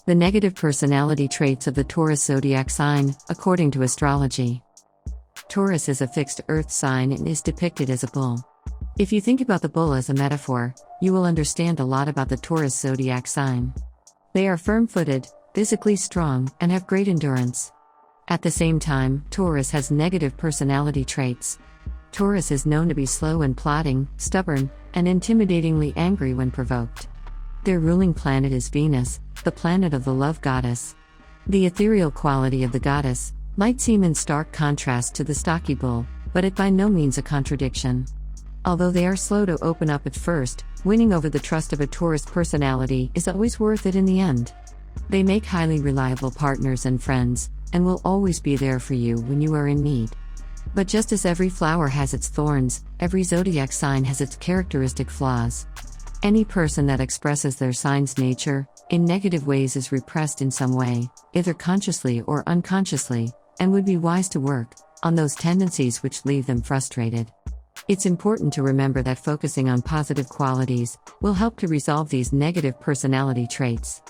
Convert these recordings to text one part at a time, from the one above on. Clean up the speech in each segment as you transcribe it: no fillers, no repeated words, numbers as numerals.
The negative personality traits of the Taurus zodiac sign, according to astrology. Taurus is a fixed earth sign and is depicted as a bull. If you think about the bull as a metaphor, you will understand a lot about the Taurus zodiac sign. They are firm-footed, physically strong, and have great endurance. At the same time, Taurus has negative personality traits. Taurus is known to be slow and plodding, stubborn, and intimidatingly angry when provoked. Their ruling planet is Venus, the planet of the love goddess. The ethereal quality of the goddess might seem in stark contrast to the stocky bull, but it by no means a contradiction. Although they are slow to open up at first, winning over the trust of a Taurus personality is always worth it in the end. They make highly reliable partners and friends, and will always be there for you when you are in need. But just as every flower has its thorns, every zodiac sign has its characteristic flaws. Any person that expresses their sign's nature in negative ways is repressed in some way, either consciously or unconsciously, and would be wise to work on those tendencies which leave them frustrated. It's important to remember that focusing on positive qualities will help to resolve these negative personality traits.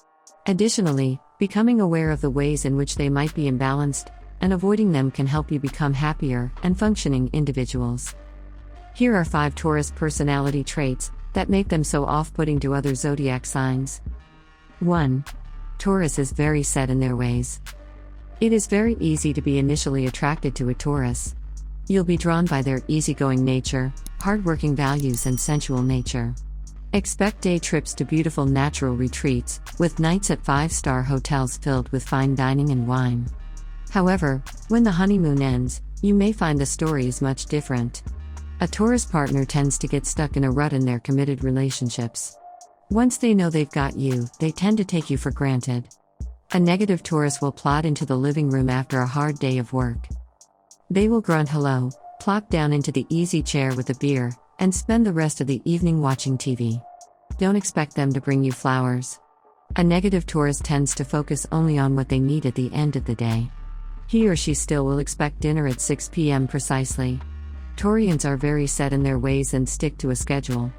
Additionally, becoming aware of the ways in which they might be imbalanced and avoiding them can help you become happier and functioning individuals. Here are 5 Taurus personality traits that make them so off-putting to other zodiac signs. 1. Taurus is very set in their ways. It is very easy to be initially attracted to a Taurus. You'll be drawn by their easygoing nature, hardworking values, and sensual nature. Expect day trips to beautiful natural retreats, with nights at 5-star hotels filled with fine dining and wine. However, when the honeymoon ends, you may find the story is much different. A Taurus partner tends to get stuck in a rut in their committed relationships. Once they know they've got you, they tend to take you for granted. A negative Taurus will plod into the living room after a hard day of work. They will grunt hello, plop down into the easy chair with a beer, and spend the rest of the evening watching TV. Don't expect them to bring you flowers. A negative Taurus tends to focus only on what they need at the end of the day. He or she still will expect dinner at 6 p.m. precisely. Taurians are very set in their ways and stick to a schedule.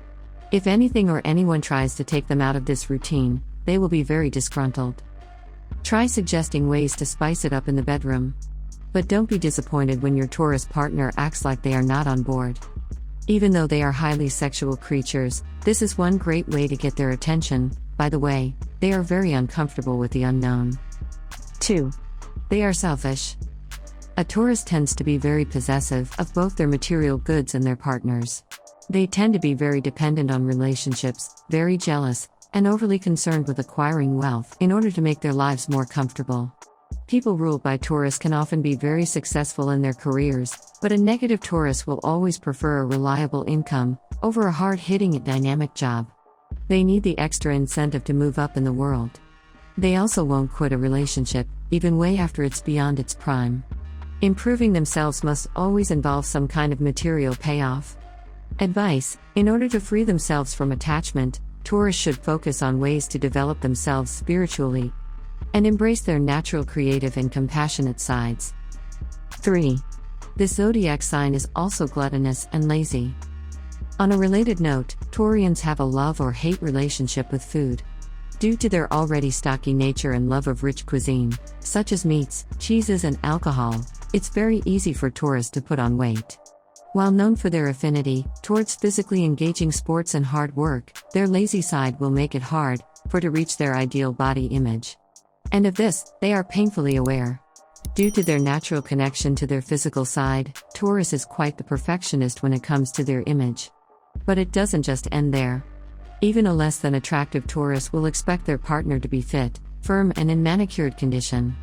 If anything or anyone tries to take them out of this routine, they will be very disgruntled. Try suggesting ways to spice it up in the bedroom. But don't be disappointed when your Taurus partner acts like they are not on board. Even though they are highly sexual creatures, this is one great way to get their attention. By the way, they are very uncomfortable with the unknown. 2. They are selfish. A Taurus tends to be very possessive of both their material goods and their partners. They tend to be very dependent on relationships, very jealous, and overly concerned with acquiring wealth in order to make their lives more comfortable. People ruled by Taurus can often be very successful in their careers, but a negative Taurus will always prefer a reliable income over a hard-hitting and dynamic job. They need the extra incentive to move up in the world. They also won't quit a relationship, even way after it's beyond its prime. Improving themselves must always involve some kind of material payoff. Advice: in order to free themselves from attachment, Taurus should focus on ways to develop themselves spiritually and embrace their natural creative and compassionate sides. 3. This zodiac sign is also gluttonous and lazy. On a related note, Taurians have a love or hate relationship with food. Due to their already stocky nature and love of rich cuisine, such as meats, cheeses, and alcohol, it's very easy for Taurus to put on weight. While known for their affinity towards physically engaging sports and hard work, their lazy side will make it hard for to reach their ideal body image. And of this, they are painfully aware. Due to their natural connection to their physical side, Taurus is quite the perfectionist when it comes to their image. But it doesn't just end there. Even a less than attractive Taurus will expect their partner to be fit, firm, and in manicured condition.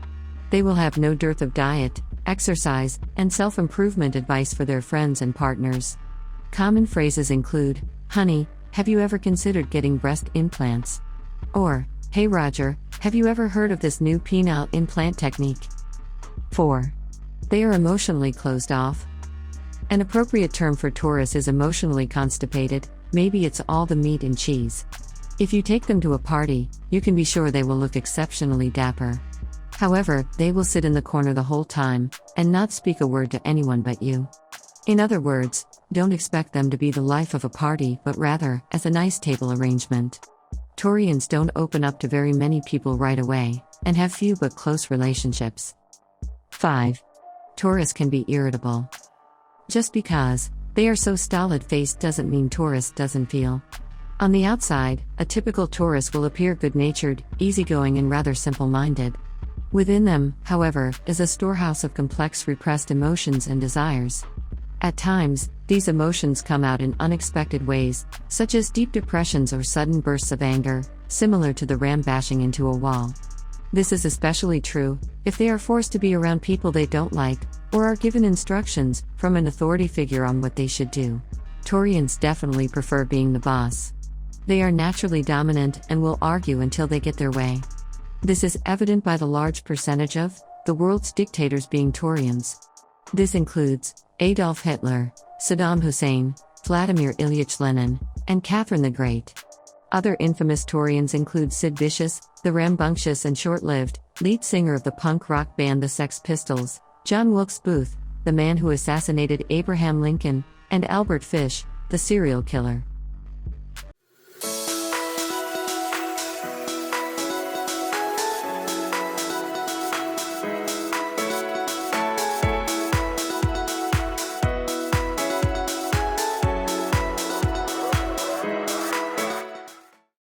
They will have no dearth of diet, exercise, and self-improvement advice for their friends and partners. Common phrases include, "Honey, have you ever considered getting breast implants?" Or, "Hey Roger, have you ever heard of this new penile implant technique?" 4. They are emotionally closed off. An appropriate term for Taurus is emotionally constipated. Maybe it's all the meat and cheese. If you take them to a party, you can be sure they will look exceptionally dapper. However, they will sit in the corner the whole time, and not speak a word to anyone but you. In other words, don't expect them to be the life of a party, but rather, as a nice table arrangement. Taurians don't open up to very many people right away, and have few but close relationships. 5. Taurus can be irritable. Just because they are so stolid-faced doesn't mean Taurus doesn't feel. On the outside, a typical Taurus will appear good-natured, easygoing and rather simple-minded. Within them, however, is a storehouse of complex repressed emotions and desires. At times, these emotions come out in unexpected ways, such as deep depressions or sudden bursts of anger, similar to the ram bashing into a wall. This is especially true if they are forced to be around people they don't like, or are given instructions from an authority figure on what they should do. Taurians definitely prefer being the boss. They are naturally dominant and will argue until they get their way. This is evident by the large percentage of the world's dictators being Taurians. This includes Adolf Hitler, Saddam Hussein, Vladimir Ilyich Lenin, and Catherine the Great. Other infamous Taurians include Sid Vicious, the rambunctious and short-lived lead singer of the punk rock band the Sex Pistols, John Wilkes Booth, the man who assassinated Abraham Lincoln, and Albert Fish, the serial killer.